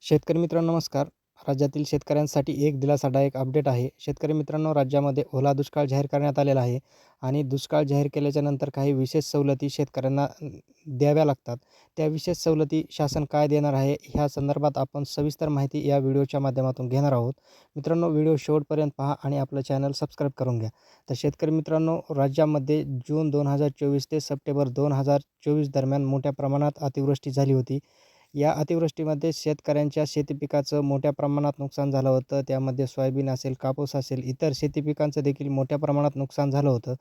शेतकरी मित्रांनो नमस्कार. राज्यातील शेतकऱ्यांसाठी एक दिलासादायक अपडेट आहे. शेतकरी मित्रांनो, राज्यामध्ये ओला दुष्काळ जाहीर करण्यात आलेला आहे आणि दुष्काळ जाहीर केल्याच्यानंतर काही विशेष सवलती शेतकऱ्यांना द्याव्या लागतात. त्या विशेष सवलती शासन काय देणार आहे, ह्या संदर्भात आपण सविस्तर माहिती या व्हिडिओच्या माध्यमातून घेणार आहोत. मित्रांनो, व्हिडिओ शेवटपर्यंत पहा आणि आपलं चॅनल सबस्क्राईब करून घ्या. तर शेतकरी मित्रांनो, राज्यामध्ये जून 2024 ते सप्टेंबर 2024 दरम्यान मोठ्या प्रमाणात अतिवृष्टी झाली होती. या अतिवृष्टीमध्ये शेतकऱ्यांच्या शेती पिकाचं मोठ्या प्रमाणात नुकसान झालं होतं. त्यामध्ये सोयाबीन असेल, कापूस असेल, इतर शेती पिकांचं देखील मोठ्या प्रमाणात नुकसान झालं होतं.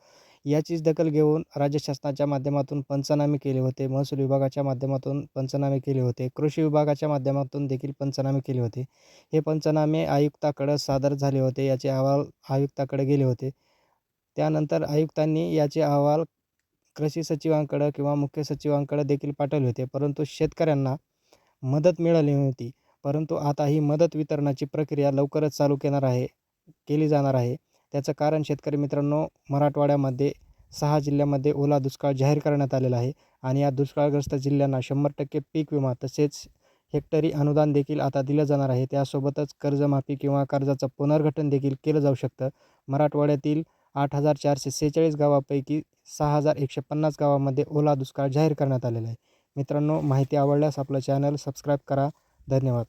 याचीच दखल घेऊन राज्य शासनाच्या माध्यमातून पंचनामे केले होते. महसूल विभागाच्या माध्यमातून पंचनामे केले होते. कृषी विभागाच्या माध्यमातून देखील पंचनामे केले होते. हे पंचनामे आयुक्ताकडे सादर झाले होते. याचे अहवाल आयुक्ताकडे गेले होते. त्यानंतर आयुक्तांनी याचे अहवाल कृषी सचिवांकडे किंवा मुख्य सचिवांकडे देखील पाठवले होते. परंतु शेतकऱ्यांना मदत मिळाली नव्हती. परंतु आता ही मदत वितरणाची प्रक्रिया लवकरच चालू केली जाणार आहे. त्याचं कारण शेतकरी मित्रांनो, मराठवाड्यामध्ये 6 जिल्ह्यामध्ये ओला दुष्काळ जाहीर करण्यात आलेला आहे आणि या दुष्काळग्रस्त जिल्ह्यांना 100% पीक विमा तसेच हेक्टरी अनुदान देखील आता दिलं जाणार आहे. त्यासोबतच कर्जमाफी किंवा कर्जाचं पुनर्गठन देखील केलं जाऊ शकतं. मराठवाड्यातील 8,446 गावापैकी 6,150 गावामध्ये ओला दुष्काळ जाहीर करण्यात आलेला आहे. मित्रांनो, माहिती आवडल्यास आपलं चॅनल सबस्क्राईब करा. धन्यवाद.